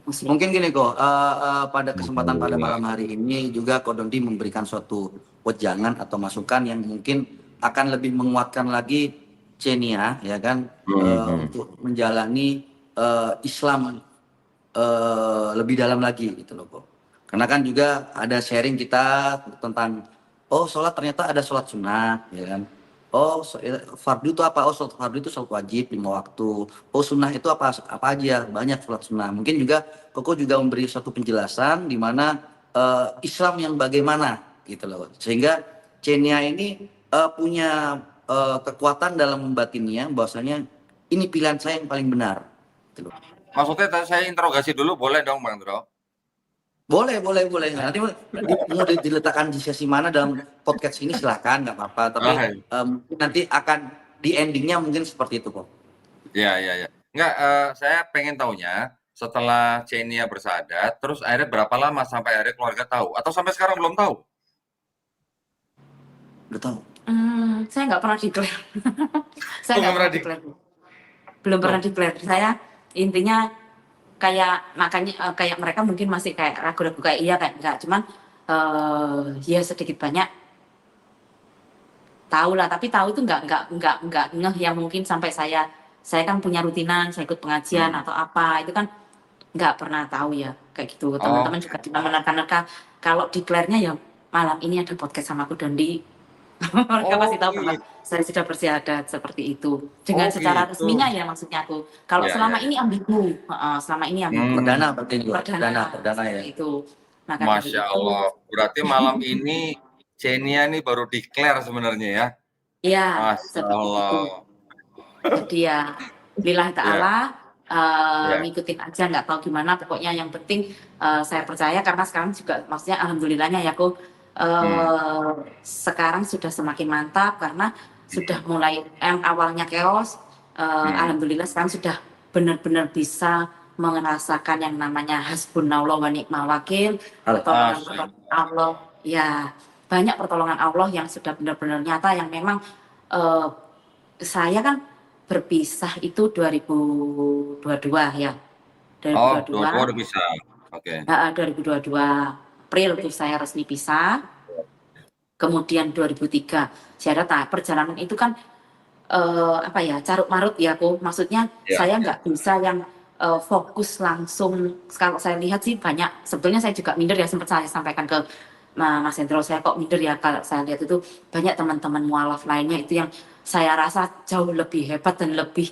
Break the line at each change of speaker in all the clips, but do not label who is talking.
Mungkin gini kok, pada kesempatan pada malam hari ini juga Ko Dondi memberikan suatu wejangan atau masukan yang mungkin akan lebih menguatkan lagi Chenia, ya kan, untuk menjalani Islam lebih dalam lagi gitu loh kok. Karena kan juga ada sharing kita tentang sholat ternyata ada sholat sunnah, ya kan. Fardu itu apa? Sholat fardu itu sholat wajib 5 waktu. Sunnah itu apa aja? Banyak sholat sunnah. Mungkin juga Koko juga memberi suatu penjelasan di mana Islam yang bagaimana gitu loh. Sehingga Chenia ini punya kekuatan dalam membatinnya bahwasanya ini pilihan saya yang paling benar. Gitu loh.
Maksudnya saya interogasi dulu boleh dong Bang Dro?
Boleh. Nanti mau diletakkan di sesi mana dalam podcast ini silahkan, nggak apa-apa. Tapi nanti akan di endingnya mungkin seperti itu kok.
Iya. Nggak, saya pengen taunya setelah Chenia bersahadat, terus akhirnya berapa lama sampai akhirnya keluarga tahu? Atau sampai sekarang belum tahu?
Udah tahu.
Saya nggak pernah declare. Saya
Belum
nggak pernah
pernah
declare. Belum pernah declare. Saya intinya kayak makanya kayak mereka mungkin masih kayak ragu-ragu kayak iya kayak enggak, cuman ya sedikit banyak tahu lah, tapi tahu itu enggak ngeh yang mungkin sampai saya kan punya rutinan, saya ikut pengajian atau apa, itu kan nggak pernah tahu ya kayak gitu. Teman-teman juga cuma menerka-nerka kalau declare-nya ya malam ini ada podcast sama aku Dondi. Mereka pasti tahu bahwa saya sudah bersyahadat seperti itu. Dengan secara resminya ya maksudnya aku. Kalau selama ini ambigu, selama ini ambigu.
Perdana berarti perdana ya.
Itu.
Masya Allah. Berarti malam ini Chenia nih baru declare sebenarnya ya?
Iya.
Masya Allah.
Jadi ya, lillahi ta'ala, ngikutin aja, nggak tahu gimana. Pokoknya yang penting saya percaya karena sekarang juga maksudnya alhamdulillahnya ya aku sekarang sudah semakin mantap karena sudah mulai awalnya chaos, alhamdulillah sekarang sudah benar-benar bisa merasakan yang namanya hasbunallah wa ni'mal wakil, pertolongan Allah, ya banyak pertolongan Allah yang sudah benar-benar nyata yang memang saya kan berpisah itu 2022 ya.
2022 udah bisa. Oke.
2022 April itu saya resmi pisah. Kemudian 2003 syarat perjalanan itu kan carut marut ya aku. Maksudnya saya nggak bisa yang fokus langsung. Kalau saya lihat sih banyak. Sebetulnya saya juga minder ya, sempat saya sampaikan ke Mas Hendro, saya kok minder ya kalau saya lihat itu banyak teman-teman mualaf lainnya itu yang saya rasa jauh lebih hebat dan lebih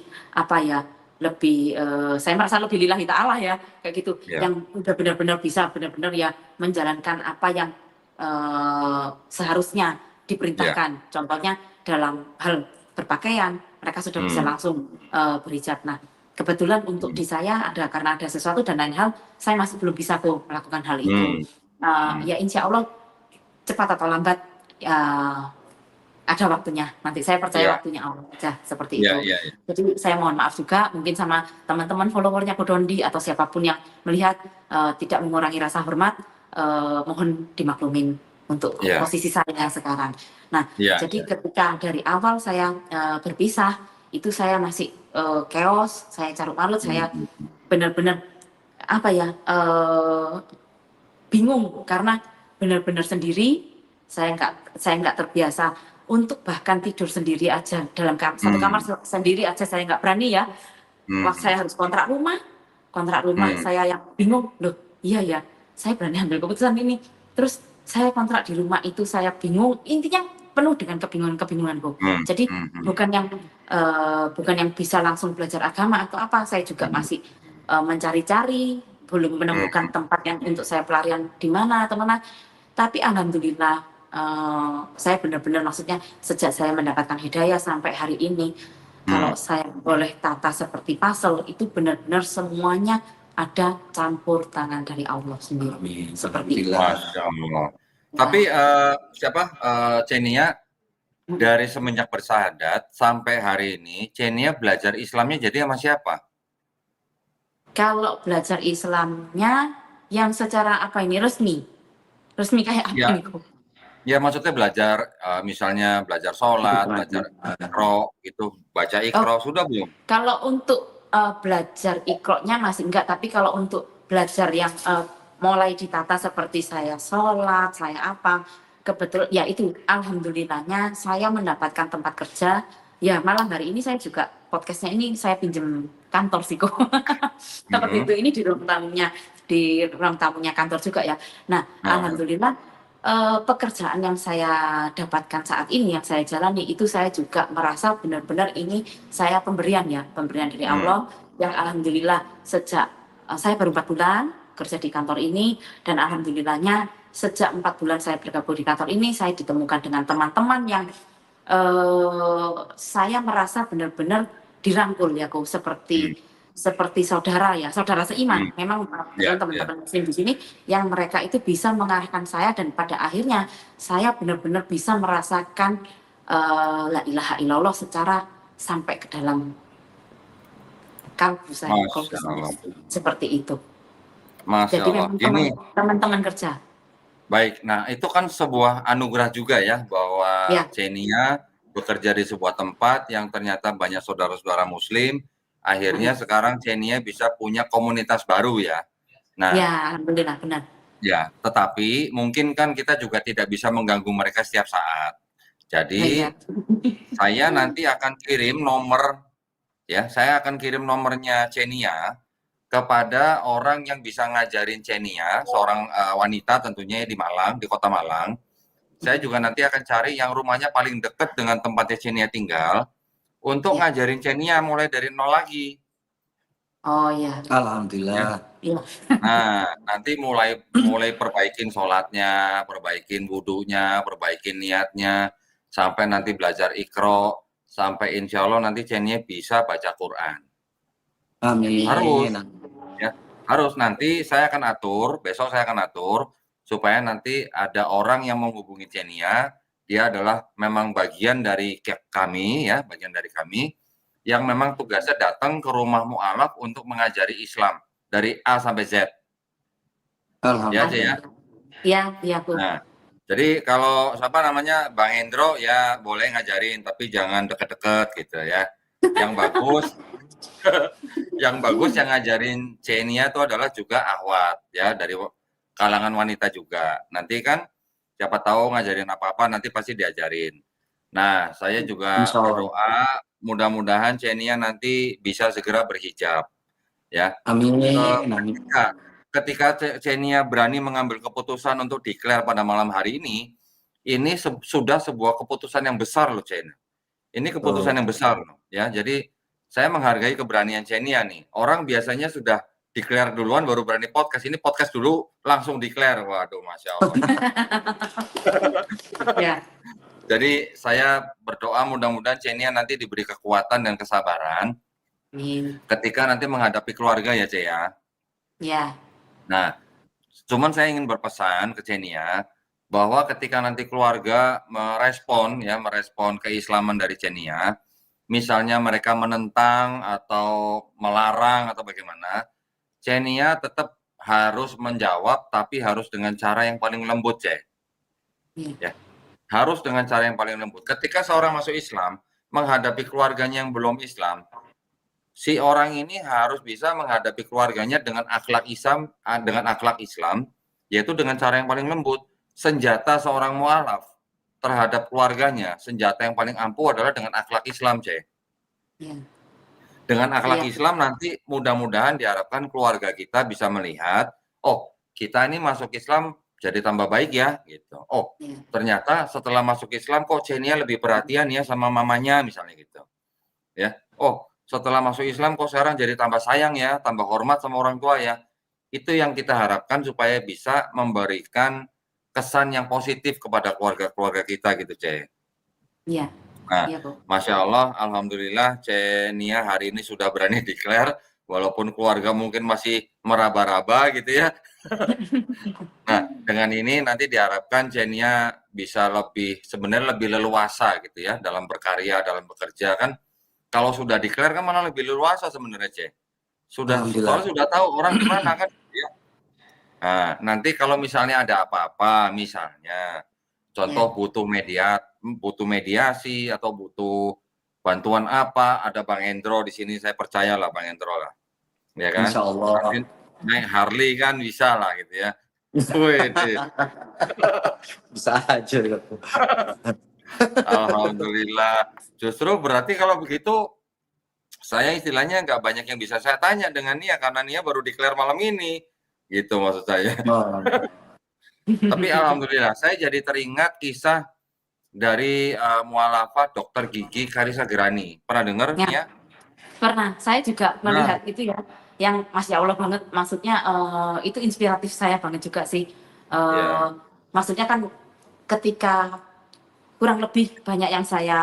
lebih saya merasa lebih lillahi ta'ala ya kayak gitu, yang udah benar-benar bisa benar-benar ya menjalankan apa yang seharusnya diperintahkan. Contohnya dalam hal berpakaian mereka sudah bisa langsung berhijab. Nah kebetulan untuk di saya karena ada sesuatu dan lain hal saya masih belum bisa melakukan hal itu. Ya insya Allah cepat atau lambat ada waktunya, nanti saya percaya waktunya Allah aja seperti itu. Jadi saya mohon maaf juga mungkin sama teman-teman followernya Ko Dondi atau siapapun yang melihat tidak mengurangi rasa hormat, mohon dimaklumin untuk posisi saya yang sekarang. Nah jadi ketika dari awal saya berpisah itu saya masih chaos, saya carut marut, saya benar-benar bingung karena benar-benar sendiri, saya nggak terbiasa untuk bahkan tidur sendiri aja dalam satu kamar sendiri aja saya nggak berani ya. Waktu saya harus kontrak rumah saya yang bingung loh, iya ya saya berani ambil keputusan ini, terus saya kontrak di rumah itu saya bingung, intinya penuh dengan kebingunganku. Jadi bukan yang bisa langsung belajar agama atau apa, saya juga masih mencari-cari, belum menemukan tempat yang untuk saya pelarian di mana atau mana. Tapi alhamdulillah saya benar-benar maksudnya sejak saya mendapatkan hidayah sampai hari ini, kalau saya boleh tata seperti puzzle itu benar-benar semuanya ada campur tangan dari Allah sendiri. Seperti itu.
Masya Allah. Tapi Chenia dari semenjak bersahadat sampai hari ini, Chenia belajar Islamnya jadi sama siapa?
Kalau belajar Islamnya yang secara resmi kayak apa ini?
Ya maksudnya belajar misalnya belajar sholat, belajar Iqra gitu, baca Iqra sudah belum?
Kalau untuk belajar Iqra-nya masih enggak, tapi kalau untuk belajar yang mulai ditata seperti saya sholat, saya apa, kebetulan ya itu alhamdulillahnya saya mendapatkan tempat kerja. Ya malam hari ini saya juga podcastnya ini saya pinjem kantor sih kok. Seperti itu, ini di ruang tamunya kantor juga ya. Nah, alhamdulillah pekerjaan yang saya dapatkan saat ini, yang saya jalani itu saya juga merasa benar-benar ini saya pemberian dari Allah yang alhamdulillah sejak saya baru 4 bulan kerja di kantor ini, dan alhamdulillahnya sejak 4 bulan saya bergabung di kantor ini saya ditemukan dengan teman-teman yang saya merasa benar-benar dirangkul ya kok, seperti saudara seiman. Memang teman-teman muslim di sini yang mereka itu bisa mengarahkan saya, dan pada akhirnya saya benar-benar bisa merasakan la ilaha illallah secara sampai ke dalam kalbu saya. Seperti itu.
Masya
Jadi
Allah.
memang teman-teman kerja.
Baik, nah itu kan sebuah anugerah juga ya, bahwa Chenia bekerja di sebuah tempat yang ternyata banyak saudara-saudara muslim, akhirnya sekarang Chenia bisa punya komunitas baru ya. Nah,
ya, alhamdulillah, benar.
Ya, tetapi mungkin kan kita juga tidak bisa mengganggu mereka setiap saat. Jadi, saya nanti akan kirim nomornya Chenia kepada orang yang bisa ngajarin Chenia, seorang wanita tentunya di Malang, di kota Malang. Saya juga nanti akan cari yang rumahnya paling dekat dengan tempatnya Chenia tinggal untuk ngajarin Chenia mulai dari nol lagi.
Oh ya.
Alhamdulillah.
Ya.
Nah, nanti mulai perbaikin sholatnya, perbaikin wudunya, perbaikin niatnya, sampai nanti belajar Iqra, sampai insya Allah nanti Chenia bisa baca Quran.
Amin.
Harus nanti besok saya akan atur supaya nanti ada orang yang menghubungi Chenia, dia adalah memang bagian dari kami yang memang tugasnya datang ke rumah mu'alaf untuk mengajari Islam dari A sampai Z. Ya, Cik ya?
Iya, Bu.
Nah, jadi kalau Bang Hendro ya boleh ngajarin, tapi jangan deket-deket gitu ya. Yang bagus yang ngajarin Chenia itu adalah juga akhwat ya, dari kalangan wanita juga. Nanti kan siapa tahu ngajarin apa-apa nanti pasti diajarin. Nah, saya juga berdoa mudah-mudahan Chenia nanti bisa segera berhijab ya.
Amin.
Ketika Chenia berani mengambil keputusan untuk declare pada malam hari ini sudah sebuah keputusan yang besar loh, Chenia. Ini keputusan yang besar loh ya. Jadi saya menghargai keberanian Chenia nih. Orang biasanya sudah declare duluan baru berani podcast. Ini podcast dulu langsung declare. Waduh, Masya Allah.
Ya.
Jadi saya berdoa mudah-mudahan Chenia nanti diberi kekuatan dan kesabaran.
Amin.
Ketika nanti menghadapi keluarga ya, Cek ya.
Ya.
Nah, cuman saya ingin berpesan ke Chenia bahwa ketika nanti keluarga merespon keislaman dari Chenia, misalnya mereka menentang atau melarang atau bagaimana, Chenia tetap harus menjawab, tapi harus dengan cara yang paling lembut, Cek. Ya. Harus dengan cara yang paling lembut. Ketika seorang masuk Islam, menghadapi keluarganya yang belum Islam, si orang ini harus bisa menghadapi keluarganya dengan akhlak Islam, yaitu dengan cara yang paling lembut. Senjata seorang mu'alaf terhadap keluarganya, senjata yang paling ampuh adalah dengan akhlak Islam, Cek.
Ya.
Dengan akhlak Islam nanti mudah-mudahan diharapkan keluarga kita bisa melihat, oh kita ini masuk Islam jadi tambah baik ya, gitu. Oh ternyata setelah masuk Islam kok Chenia lebih perhatian ya sama mamanya misalnya gitu. Ya, oh setelah masuk Islam kok sekarang jadi tambah sayang ya, tambah hormat sama orang tua ya. Itu yang kita harapkan supaya bisa memberikan kesan yang positif kepada keluarga-keluarga kita gitu, Cek.
Iya.
Nah, Masya Allah, alhamdulillah Chenia hari ini sudah berani declare, walaupun keluarga mungkin masih meraba-raba gitu ya. Nah, dengan ini nanti diharapkan Chenia bisa sebenarnya lebih leluasa gitu ya dalam berkarya, dalam bekerja kan. Kalau sudah declare kan malah lebih leluasa sebenarnya, Cek. Sudah tahu orang di mana kan. Ya. Nah, nanti kalau misalnya ada apa-apa, misalnya contoh butuh mediasi atau butuh bantuan apa, ada Bang Hendro di sini, saya percayalah Bang Hendro lah. Ya kan?
Insya Allah.
naik Harley kan bisa lah gitu ya. Wede.
Bisa aja ya.
Alhamdulillah. Justru berarti kalau begitu saya istilahnya nggak banyak yang bisa saya tanya dengan Nia karena Nia baru declare malam ini. Gitu maksud saya.
Oh,
Tapi alhamdulillah saya jadi teringat kisah dari mualafah Dokter Gigi Karissa Gerani. Pernah dengar
Ya.
Nia?
Pernah, saya juga melihat itu ya, yang Masya Allah banget, maksudnya itu inspiratif saya banget juga sih.
Ya.
Maksudnya kan ketika kurang lebih banyak yang saya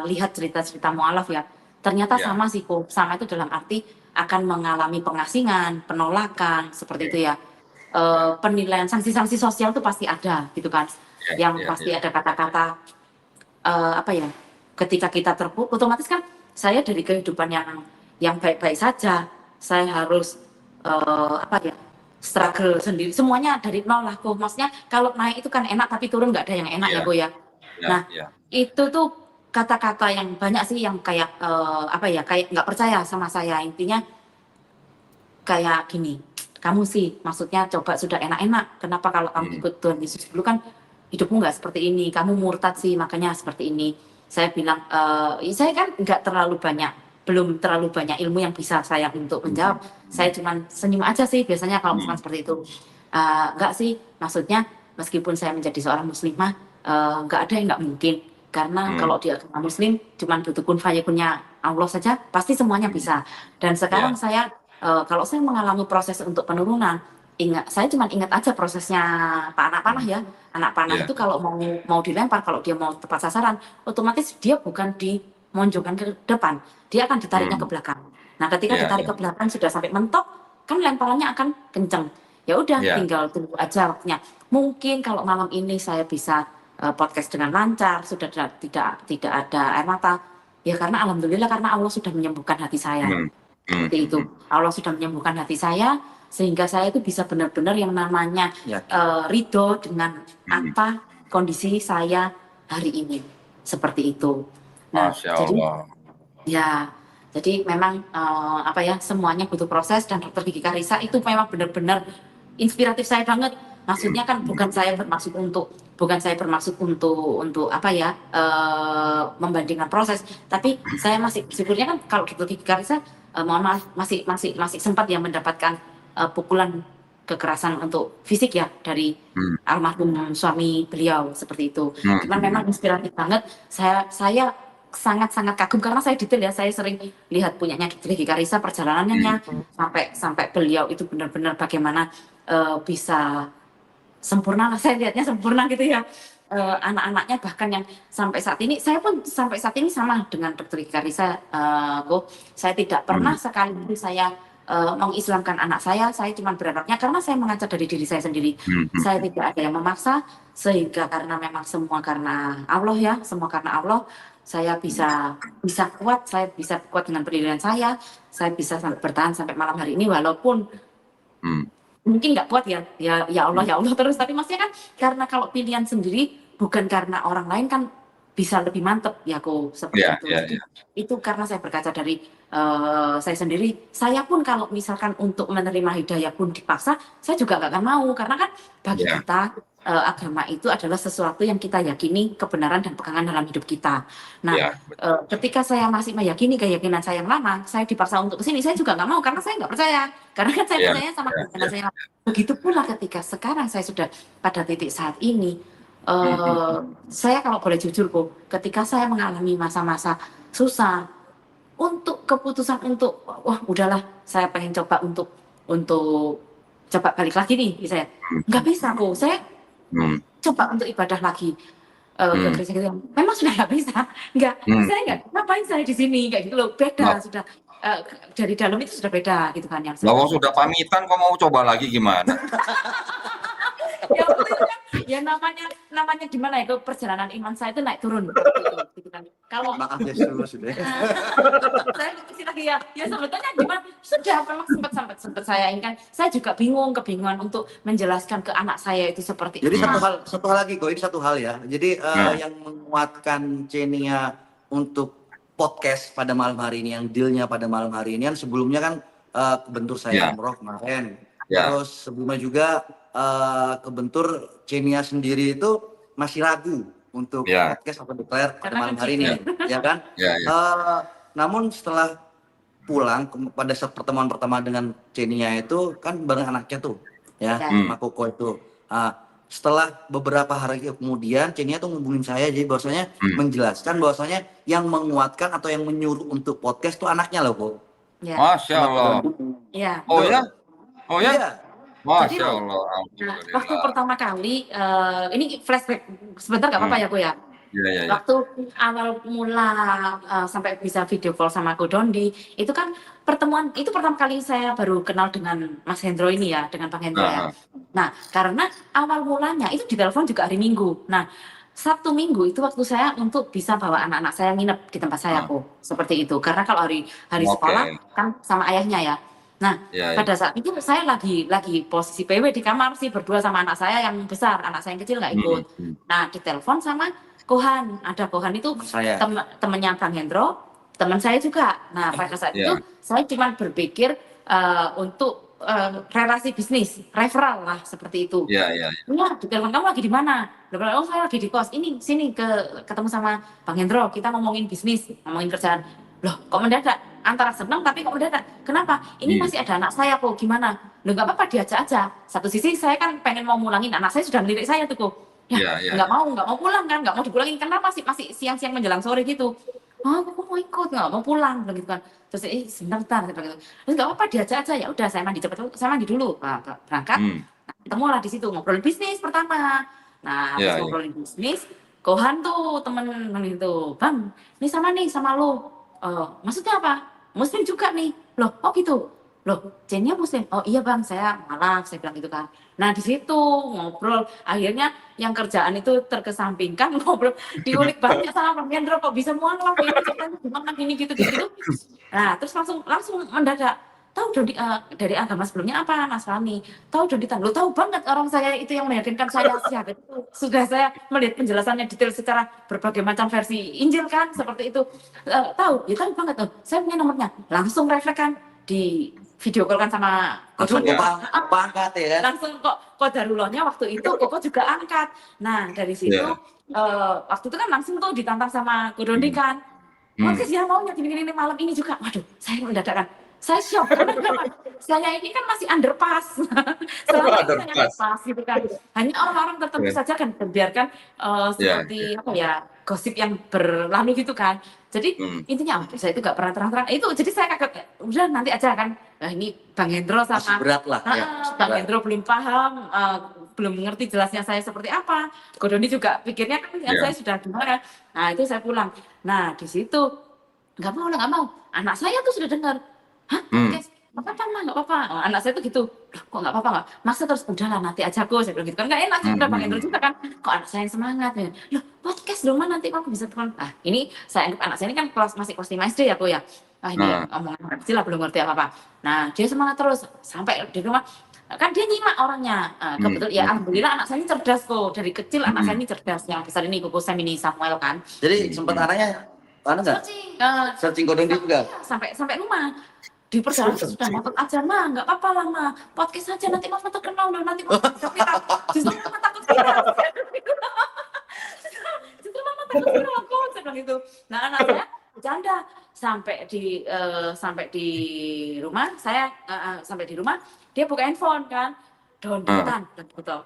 lihat cerita-cerita mualaf ya, ternyata
Ya.
sama sih kok, sama itu dalam arti akan mengalami pengasingan, penolakan, seperti itu ya. Penilaian, sanksi-sanksi sosial itu pasti ada gitu kan, yang pasti ada kata-kata apa ya, ketika kita terpuruk, otomatis kan saya dari kehidupan yang baik-baik saja, saya harus apa ya, struggle sendiri, semuanya dari nol lah kok. Maksudnya kalau naik itu kan enak, tapi turun nggak ada yang enak ya kok ya. Nah, itu tuh kata-kata yang banyak sih yang kayak apa ya, kayak nggak percaya sama saya. Intinya kayak gini, kamu sih maksudnya coba sudah enak-enak, kenapa kalau kamu ikut Tuhan Yesus dulu kan hidupmu nggak seperti ini, kamu murtad sih makanya seperti ini. Saya bilang, saya kan nggak terlalu banyak, belum terlalu banyak ilmu yang bisa saya untuk menjawab. Saya cuman senyum aja sih biasanya kalau misalkan seperti itu. Nggak sih, maksudnya meskipun saya menjadi seorang muslimah, nggak ada yang nggak mungkin. Karena kalau di agama muslim cuman butuh kun fayakunnya Allah saja, pasti semuanya bisa. Dan sekarang saya kalau saya mengalami proses untuk penurunan, saya cuma ingat aja prosesnya Pak Anak Panah ya. Anak panah itu kalau mau dilempar, kalau dia mau tepat sasaran, otomatis dia bukan dimonjongkan ke depan, dia akan ditariknya ke belakang. Nah, ketika ditarik ke belakang sudah sampai mentok, kan lemparannya akan kenceng. Ya udah, tinggal tunggu aja waktunya. Mungkin kalau malam ini saya bisa podcast dengan lancar, sudah tidak ada air mata, ya karena alhamdulillah karena Allah sudah menyembuhkan hati saya. Seperti itu. Allah sudah menyembuhkan hati saya sehingga saya itu bisa benar-benar yang namanya ridho dengan apa kondisi saya hari ini, seperti itu. Nah,
Masya Allah.
jadi memang apa ya, semuanya butuh proses, dan Dokter Gigi Karissa itu memang benar-benar inspiratif saya banget. Maksudnya kan bukan saya bermaksud untuk apa ya, membandingkan proses, tapi saya masih bersyukurnya kan kalau Dokter Gigi Karissa mohon maaf masih sempat ya mendapatkan pukulan kekerasan untuk fisik ya dari almarhum suami beliau, seperti itu. Cuman memang inspiratif banget. Saya sangat-sangat kagum karena saya detail ya, saya sering lihat punyanya Dokter Gigi Karissa perjalanannya sampai beliau itu benar-benar bagaimana bisa sempurna lah, saya lihatnya sempurna gitu ya. Anak-anaknya bahkan yang sampai saat ini, saya pun sampai saat ini sama dengan Dokter Gigi Karissa, saya tidak pernah sekali saya mengislamkan anak saya cuma berharapnya karena saya mengajar dari diri saya sendiri. Saya tidak ada yang memaksa, sehingga karena memang semua karena Allah ya, semua karena Allah, saya bisa kuat, saya bisa kuat dengan pendirian saya bisa bertahan sampai malam hari ini walaupun mungkin nggak kuat ya Allah terus, tapi maksudnya kan karena kalau pilihan sendiri bukan karena orang lain kan bisa lebih mantep ya kok, seperti itu. Itu karena saya berkaca dari saya sendiri. Saya pun kalau misalkan untuk menerima hidayah pun dipaksa, saya juga nggak akan mau, karena kan bagi kita agama itu adalah sesuatu yang kita yakini kebenaran dan pegangan dalam hidup kita. Nah, ketika saya masih meyakini keyakinan saya yang lama, saya dipaksa untuk kesini, saya juga nggak mau karena saya nggak percaya. Karena kan saya percaya sama keyakinan saya. Begitu pula ketika sekarang saya sudah pada titik saat ini, saya kalau boleh jujur kok, ketika saya mengalami masa-masa susah, untuk keputusan untuk wah udahlah saya pengen coba untuk coba balik lagi nih, saya nggak bisa kok, saya coba untuk ibadah lagi ke gereja gitu, memang sudah nggak bisa, saya nggak, ngapain saya di sini kayak gitu loh, beda sudah dari dalam itu sudah beda gitu kan yang
sudah pamitan kok mau coba lagi gimana?
Ya namanya gimana ya, perjalanan iman saya itu naik turun gitu kan. Kalau
maaf ya sudah.
Saya kasih lagi ya sebetulnya gimana, sudah memang sempat saya ingat, saya juga kebingungan untuk menjelaskan ke anak saya itu seperti.
Jadi satu hal lagi kok, ini satu hal ya. Jadi yang menguatkan Chenia untuk podcast pada malam hari ini, yang dealnya pada malam hari ini kan sebelumnya kan bentur saya umroh kemarin.
Ya.
Terus sebelumnya juga kebentur Chenia sendiri itu masih ragu untuk
Ya.
podcast atau declare pada
Karena
malam
kan
hari
cheating.
ini, ya kan?
Ya, ya.
Namun setelah pulang pada saat pertemuan pertama dengan Chenia itu kan bareng anaknya tuh, ya,
Ya.
sama Koko itu. Setelah beberapa hari kemudian Chenia tuh ngubungin saya, jadi bahwasanya menjelaskan bahwasanya yang menguatkan atau yang menyuruh untuk podcast tuh anaknya loh, Kok.
Ya.
Masya
Sama
Allah.
Kodon.
Ya.
Oh ya? Oh ya?
Iya.
Jadi
Masya Allah.
nah,
Alhamdulillah.
waktu pertama kali ini flashback sebentar nggak apa-apa ya, Ko ya?
Iya, iya, iya.
Waktu awal mula sampai bisa video call sama Ko Dondi, itu kan pertemuan itu pertama kali saya baru kenal dengan Mas Hendro ini ya, dengan Bang Hendro ya. Nah, karena awal mulanya itu di telepon juga hari Minggu. Nah, Sabtu Minggu itu waktu saya untuk bisa bawa anak-anak saya nginep di tempat saya, Ko. Seperti itu. Karena kalau hari
Oke.
sekolah kan sama ayahnya ya. Nah,
Ya, ya.
pada saat itu saya lagi posisi PW di kamar sih berdua sama anak saya yang besar, anak saya yang kecil nggak ikut. Nah, ditelepon sama Kohan, ada Kohan itu
Saya.
temennya Bang Hendro, teman saya juga. Nah, pada saat
Ya.
itu saya cuma berpikir untuk relasi bisnis, referral lah seperti itu.
Iya, iya.
Iya, di telepon kamu lagi di mana? Oh, saya lagi di kos. Ini sini ketemu sama Bang Hendro, kita ngomongin bisnis, ngomongin kerjaan. Loh, kok mendadak? Antara senang tapi kok mendadak? Kenapa? Ini masih ada anak saya kok, gimana? Loh, nggak apa-apa, diajak aja. Satu sisi saya kan pengen mau mulangin, anak saya sudah ngelirik saya tuh kok. Ya,
Iya, iya.
nggak mau pulang kan, nggak mau dipulangin karena masih siang-siang menjelang sore gitu. Oh, aku mau ikut, nggak mau pulang, bilang gitu kan. Terus sebentar, saya bilang gitu. Terus nggak apa-apa, diajak aja. Ya udah, saya mandi dulu, berangkat. Nah, ketemulah di situ ngobrol bisnis pertama. Nah,
Iya,
habis ngobrolin bisnis, Kohan tuh temen itu, Bang, ini sama lo. Maksudnya apa? Muslim juga nih. Loh, oh gitu. Loh, Chenia Muslim. Oh iya Bang, saya malam, saya bilang gitu kan. Nah, di situ ngobrol, akhirnya yang kerjaan itu terkesampingkan, ngobrol, diulik banyak sama Bang Hendro, kok bisa mualaf, ini ceritanya gimana, gini gitu. Nah, terus langsung mendadak. Tahu Dondi dari agama sebelumnya apa, Nasrani? Tahu Dondi lo tahu banget orang saya itu yang meyakinkan saya syahadat itu. Sudah saya melihat penjelasannya detail secara berbagai macam versi Injil kan, seperti itu. Tahu banget tuh. Saya punya nomornya. Langsung refleks kan di video call kan sama
Langsung
Dondi.
Koko angkat ya.
Langsung kok darulonya waktu itu Koko juga angkat. Nah, dari situ waktu itu kan langsung tuh ditantang sama Dondi kan. Podcast ya maunya gini-gini malam ini juga. Waduh, saya mendadak kan. Saya shock karena saya ini kan masih underpass. Selama ini saya underpass gitu kan. Hanya orang-orang tertentu saja kan membiarkan seperti apa ya, gosip yang berlalu gitu kan. Jadi intinya saya itu gak pernah terang-terang. Itu jadi saya kaget. Udah nanti aja kan. Nah, ini Bang Hendro sama
Masih berat lah ya.
Bang Hendro belum paham, belum mengerti jelasnya saya seperti apa. Kodoni juga pikirnya kan saya sudah gimana. Nah, itu saya pulang. Nah, di situ nggak mau. Anak saya tuh sudah dengar. Hah? Guys, nggak apa-apa. Anak saya tuh gitu. Loh, kok nggak apa-apa? Masa terus udahlah nanti aja kok. Saya bilang gitu kan. Nggak enak juga Bang Hendro juga kan. Kok anak saya yang semangat ya? Loh, podcast dong nanti aku bisa teman. Ah, ini saya anggap anak saya ini kan masih kelas 5 SD ya kok ya. Ah, ini omongan kecil lah, belum ngerti apa-apa. Nah, dia semangat terus sampai di rumah. Kan dia nyimak orangnya. Kebetulan ya alhamdulillah anak saya ini cerdas kok. Dari kecil anak saya ini cerdas. Yang besar ini Koko Sam ini Samuel kan.
Jadi sempat anaknya mana enggak? Searching Kodon juga.
Sampai rumah. Di perjalanan sudah nonton aja mah, nggak apa-apa lah mah, podcast aja nanti mama terkenal loh, nanti mama viral. Justru mama takut viral. Justru mama takut viral kok, saya bilang gitu. Nah, anak saya bercanda sampai di rumah saya sampai di rumah dia buka handphone kan, downloadan betul.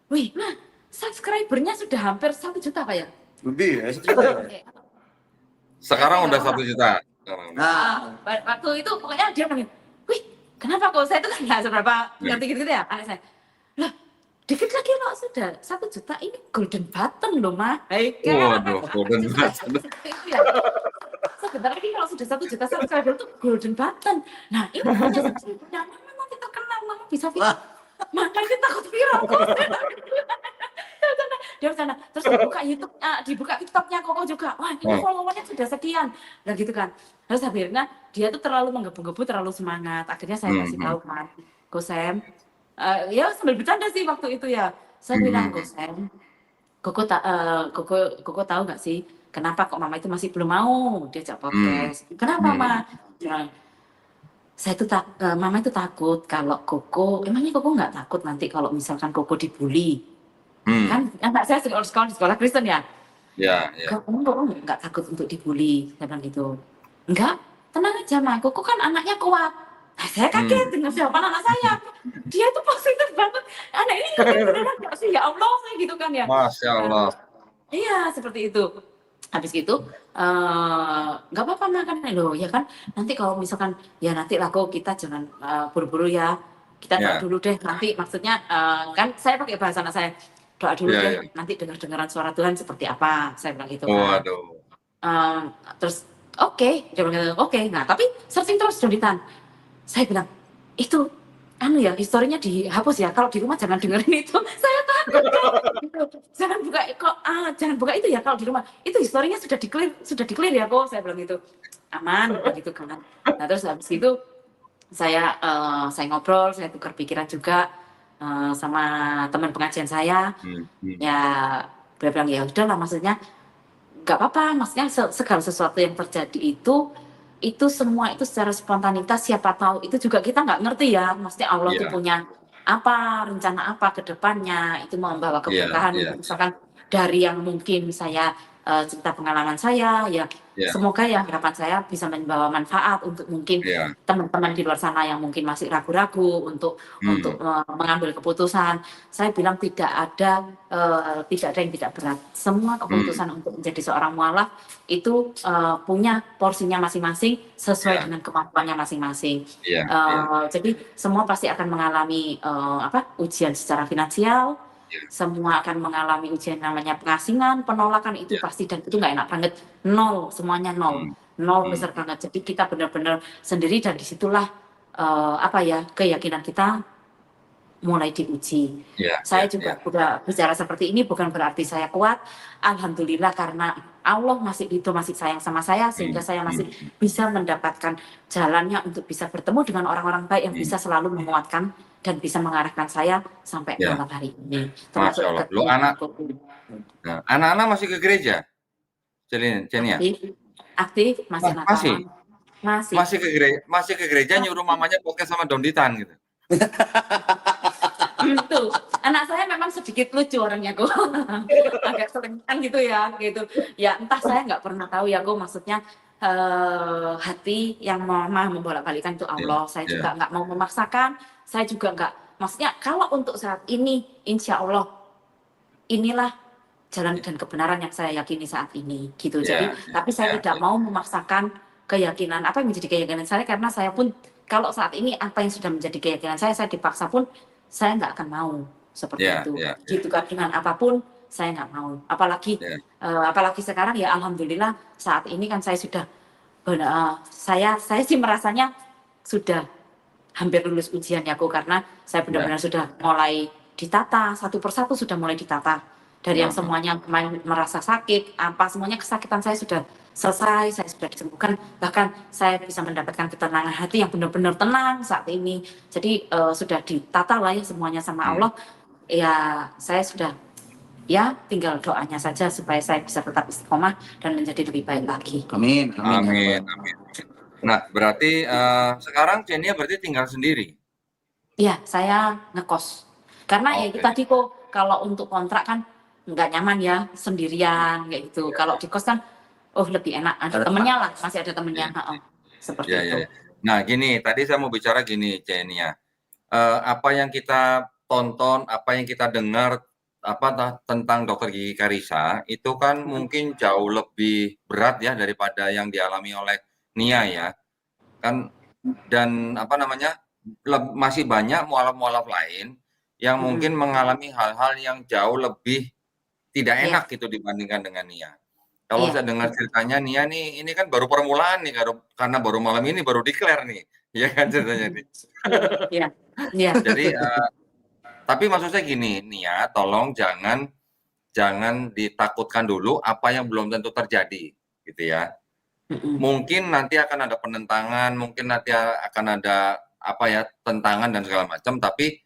Wih, nah subscribernya sudah hampir 1 juta Pak ya?
Lebih ya.
Sekarang udah 1 juta.
Nah, waktu itu pokoknya dia bilang, wih, kenapa kok saya itu kan nggak seberapa ngerti gitu ya, anak saya. Lah, dikit lagi loh sudah 1 juta, ini golden button loh mah.
Waduh, golden button.
Sebentar lagi kalau sudah 1 juta subscriber itu golden button. Nah, ini hanya subscribernya mama nanti terkenal, mama bisa viral. Makanya takut viral kok. Dia bercanda, terus dibuka TikToknya Koko juga. Wah, ini followernya sudah sekian. Nah gitu kan. Terus akhirnya dia tuh terlalu menggebu-gebu, terlalu semangat. Akhirnya saya kasih tahu kan, Ko Sam. Ya sambil bercanda sih waktu itu ya. Saya bilang, Ko Sam, Koko tahu nggak sih kenapa kok mama itu masih belum mau diajak podcast? Kenapa Ma? Mama itu takut kalau Koko, emangnya Koko nggak takut nanti kalau misalkan Koko dibully? Kan anak saya sekolah di sekolah Kristen ya.
Ya, ya.
Kok nggak takut untuk dibully? Saya bilang gitu. Enggak, tenang aja Ma, Koko kan anaknya kuat. Nah, saya kaget dengan jawaban anak saya. Dia tuh positif banget. Anak ini beneran nggak sih? Ya Allah, saya gitu kan ya.
Masya Allah.
Iya, seperti itu. Habis gitu, nggak apa-apa makan loh, ya kan. Nanti kalau misalkan, ya nanti lah kok kita jangan buru-buru ya. Kita doa
Ya,
dulu deh. Nanti maksudnya kan saya pakai bahasa anak saya. Doa dulu
ya,
deh.
ya.
Nanti dengar-dengaran suara Tuhan seperti apa. Saya bilang gitu kan.
Waduh.
Eh, terus oke, dia bilang gitu, oke. Nah tapi searching terus Joditan. Saya bilang itu anu ya historinya dihapus ya. Kalau di rumah jangan dengerin itu. Saya takut kan. Gitu. Jangan buka itu ya kalau di rumah. Itu historinya sudah di-clear ya kok. Saya bilang gitu. Aman gitu kan. Nah terus habis itu saya ngobrol, saya tukar pikiran juga sama teman pengajian saya. Ya dia bilang ya udahlah, maksudnya nggak apa-apa, maksudnya segala sesuatu yang terjadi itu semua itu secara spontanitas, siapa tahu itu juga kita nggak ngerti ya, maksudnya Allah tuh
Iya,
punya apa, rencana apa ke depannya, itu membawa
iya,
keberkahan,
iya,
misalkan dari yang mungkin saya cerita pengalaman saya, ya
iya,
semoga ya harapan saya bisa membawa manfaat untuk mungkin
iya.
teman-teman di luar sana yang mungkin masih ragu-ragu untuk mengambil keputusan. Saya bilang tidak ada yang tidak berat. Semua keputusan untuk menjadi seorang mualaf itu punya porsinya masing-masing sesuai
Iya,
dengan kemampuannya masing-masing.
iya, iya,
Jadi semua pasti akan mengalami ujian secara finansial,
iya,
semua akan mengalami ujian namanya pengasingan, penolakan itu
iya.
pasti, dan itu nggak enak banget. Nol, semuanya nol, nol besar banget. Jadi kita benar-benar sendiri, dan disitulah keyakinan kita mulai diuji.
Iya, iya,
Saya
iya.
juga udah bicara seperti ini bukan berarti saya kuat. Alhamdulillah karena Allah masih sayang sama saya, sehingga saya masih bisa mendapatkan jalannya untuk bisa bertemu dengan orang-orang baik yang bisa selalu menguatkan dan bisa mengarahkan saya sampai
Ya,
malam hari ini.
Masya
Termasuk
Allah. Lo
ketemu
nah, anak-anak masih ke gereja, Cenia?
aktif, masih
Masih,
Natalan, masih.
masih ke gereja nyuruh mamanya podcast sama Donditan gitu.
Tuh, anak saya memang sedikit lucu orangnya kok. Agak selingan gitu ya, gitu. Ya entah, saya nggak pernah tahu ya kok, maksudnya hati yang mama membolak-balikan itu
Ya,
Allah. Saya
ya,
juga nggak mau memaksakan, saya juga nggak, maksudnya kalau untuk saat ini, insya Allah inilah jalan dan kebenaran yang saya yakini saat ini, gitu. Jadi,
ya,
tapi saya
ya,
tidak mau memaksakan keyakinan apa yang menjadi keyakinan saya, karena saya pun kalau saat ini apa yang sudah menjadi keyakinan saya dipaksa pun saya nggak akan mau seperti
ya,
itu.
ya,
Gitu kan, dengan apapun saya nggak mau.
ya,
Apalagi sekarang ya alhamdulillah saat ini kan saya sudah saya sih merasanya sudah hampir lulus ujian ya kok, karena saya
ya.
benar-benar sudah mulai ditata satu persatu, sudah mulai ditata dari yang semuanya merasa sakit, apa semuanya kesakitan saya sudah selesai, saya sudah disembuhkan, bahkan saya bisa mendapatkan ketenangan hati yang benar-benar tenang saat ini. Jadi sudah ditata lah ya semuanya sama Allah. Ya saya sudah, ya tinggal doanya saja supaya saya bisa tetap istiqomah dan menjadi lebih baik lagi.
Amin, amin,
Amin, amin. Nah, berarti sekarang Cenia berarti tinggal sendiri.
Iya, saya ngekos. Karena ya itu
Oke.
tadi kok, kalau untuk kontrak kan nggak nyaman ya, sendirian kayak gitu. Kalau di kos kan, lebih enak, ada
Ada
temennya lah, masih ada temennya,
Ya,
seperti
ya,
itu.
ya. Nah, gini, tadi saya mau bicara gini, Cenia. Apa yang kita tonton, apa yang kita dengar tentang Dokter Gigi Karissa itu kan mungkin jauh lebih berat ya daripada yang dialami oleh Nia ya. Kan dan masih banyak mualaf-mualaf lain yang mungkin mengalami hal-hal yang jauh lebih tidak
Iya,
enak gitu dibandingkan dengan Nia. Kalau
iya,
saya dengar ceritanya Nia nih, ini kan baru permulaan nih, karena baru malam ini baru declare nih, ya kan ceritanya nih.
iya, iya.
Jadi, tapi maksud saya gini, Nia, tolong jangan ditakutkan dulu apa yang belum tentu terjadi, gitu ya. Mungkin nanti akan ada penentangan, mungkin nanti akan ada tentangan dan segala macam, tapi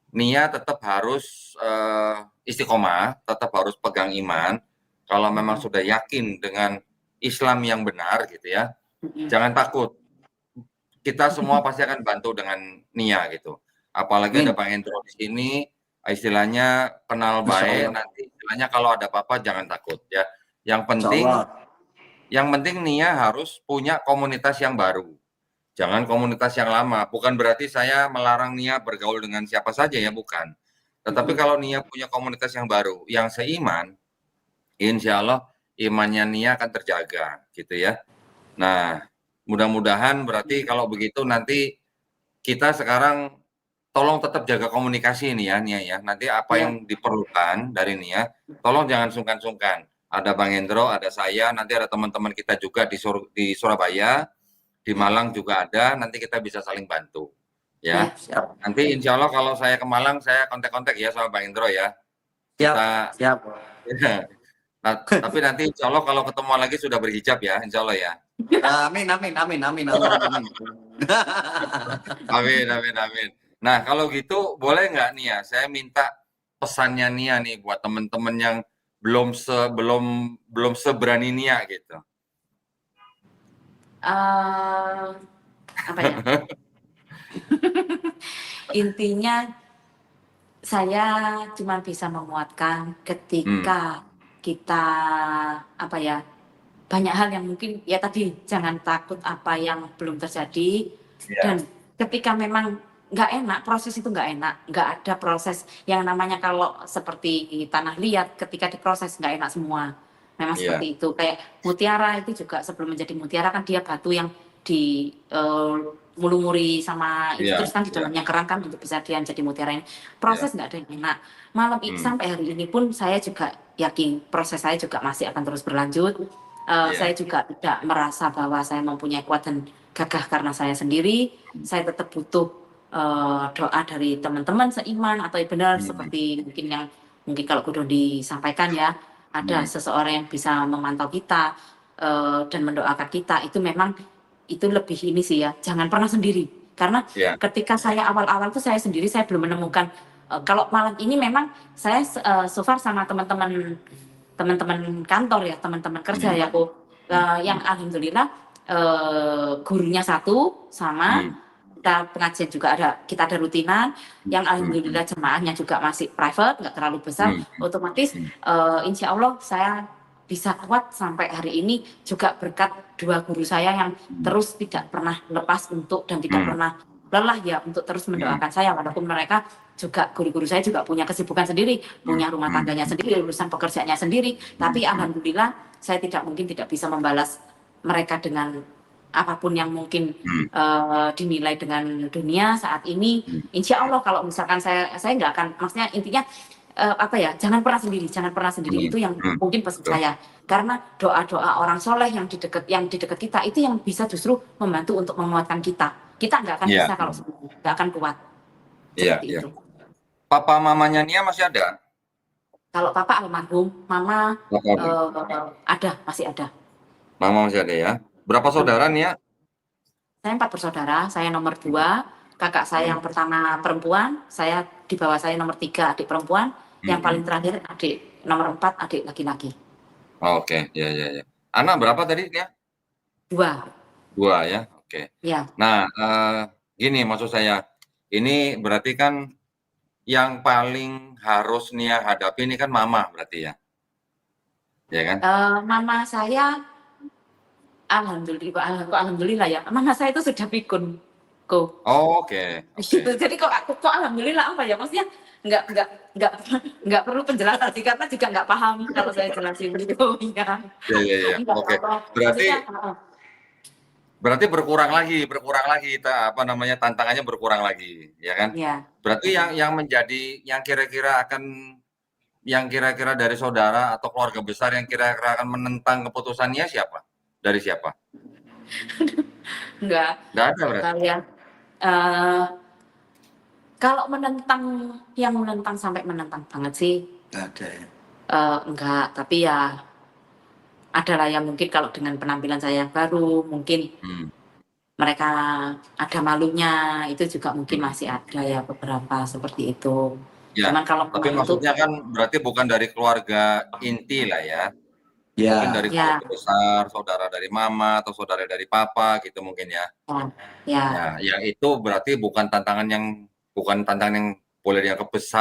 Nia tetap harus istiqomah, tetap harus pegang iman. Kalau memang sudah yakin dengan Islam yang benar gitu ya, jangan takut. kita semua pasti akan bantu dengan Nia gitu. Apalagi ada Bang Hendro di sini, istilahnya kenal baik, nanti istilahnya kalau ada apa-apa jangan takut ya. Yang penting Nia harus punya komunitas yang baru. Jangan komunitas yang lama. Bukan berarti saya melarang Nia bergaul dengan siapa saja ya, bukan. Tetapi kalau Nia punya komunitas yang baru, yang seiman, insya Allah imannya Nia akan terjaga gitu ya. Nah, mudah-mudahan berarti kalau begitu nanti kita sekarang tolong tetap jaga komunikasi ini ya Nia ya. Nanti apa yang diperlukan dari Nia, tolong jangan sungkan-sungkan. Ada Bang Hendro, ada saya, nanti ada teman-teman kita juga di Surabaya, di Malang juga ada, nanti kita bisa saling bantu. Ya, nanti insya Allah kalau saya ke Malang, saya kontak-kontak ya sama Bang Hendro ya.
Siap.
Nah, tapi nanti insya Allah kalau ketemu lagi sudah berhijab ya, insya Allah ya.
Amin.
Amin. Nah, kalau gitu boleh nggak Nia? Saya minta pesannya Nia nih buat teman-teman yang belum seberani Nia gitu.
Apa ya? Intinya saya cuma bisa menguatkan ketika kita banyak hal yang mungkin ya tadi jangan takut apa yang belum terjadi dan ketika memang nggak enak, proses itu nggak enak, nggak ada proses yang namanya kalau seperti tanah liat ketika diproses nggak enak semua. Memang seperti itu. Kayak mutiara itu juga sebelum menjadi mutiara kan dia batu yang di mulumuri sama itu terus kan di dalamnya kerang kan untuk bisa dia jadi mutiara ini. Proses nggak ada yang enak. Malam sampai hari ini pun saya juga yakin proses saya juga masih akan terus berlanjut. Saya juga tidak merasa bahwa saya mempunyai kuat dan gagah karena saya sendiri. Saya tetap butuh doa dari teman-teman seiman atau benar seperti mungkin kalau Kudo disampaikan ya, ada seseorang yang bisa memantau kita dan mendoakan kita. Itu memang itu lebih ini sih ya, jangan pernah sendiri. Karena ketika saya awal-awal tuh saya sendiri, saya belum menemukan kalau malam ini memang saya so far sama teman-teman kantor ya, teman-teman kerja ya Bu, yang alhamdulillah gurunya satu sama kita pengajian juga kita ada rutinan yang alhamdulillah jemaahnya juga masih private, nggak terlalu besar, otomatis insya Allah saya bisa kuat sampai hari ini juga berkat dua guru saya yang terus tidak pernah lepas untuk dan tidak pernah lelah ya untuk terus mendoakan saya, walaupun mereka juga guru-guru saya juga punya kesibukan sendiri, punya rumah tangganya sendiri, urusan pekerjaannya sendiri, tapi alhamdulillah saya tidak bisa membalas mereka dengan apapun yang mungkin dinilai dengan dunia saat ini. Insya Allah kalau misalkan saya nggak akan, maksudnya intinya jangan pernah sendiri itu yang mungkin pesan saya, karena doa-doa orang soleh yang di dekat kita itu yang bisa justru membantu untuk menguatkan kita nggak akan bisa kalau nggak akan kuat. Itu.
Papa mamanya Nia masih ada?
Kalau papa almarhum, mama masih ada.
Mama masih ada ya. Berapa saudara Nia?
Saya 4 bersaudara, saya nomor 2, kakak saya yang pertama perempuan, saya di bawah saya nomor 3 adik perempuan, yang paling terakhir adik nomor 4 adik laki-laki.
Oke, ya. Anak berapa tadi Nia?
2
ya, oke.
Ya.
Nah, gini maksud saya, ini berarti kan yang paling harus Nia hadapi ini kan mama berarti ya? Ya kan?
Mama saya alhamdulillah ya. Mama saya itu sudah pikun.
Oke.
Gitu. Jadi kok alhamdulillah apa ya? Maksudnya nggak perlu penjelasan sih, karena juga nggak paham kalau saya jelasin gitu ya.
Iya. Oke. Berarti berkurang lagi tantangannya berkurang lagi, ya kan?
Iya.
Berarti yang kira-kira dari saudara atau keluarga besar yang kira-kira akan menentang keputusannya siapa? Dari siapa?
Nggak ada berarti. Kalian kalau menentang sampai menentang banget sih nggak ada ya. Enggak, tapi ya adalah yang mungkin kalau dengan penampilan saya yang baru mungkin mereka ada malunya, itu juga mungkin masih ada ya beberapa seperti itu.
Ya, cuman kalau tapi maksudnya kan berarti bukan dari keluarga inti lah ya.
Ya.
Mungkin dari keluarga besar, saudara dari mama atau saudara dari papa gitu mungkin ya.
Ya.
Nah, ya itu berarti bukan tantangan yang boleh dianggap besar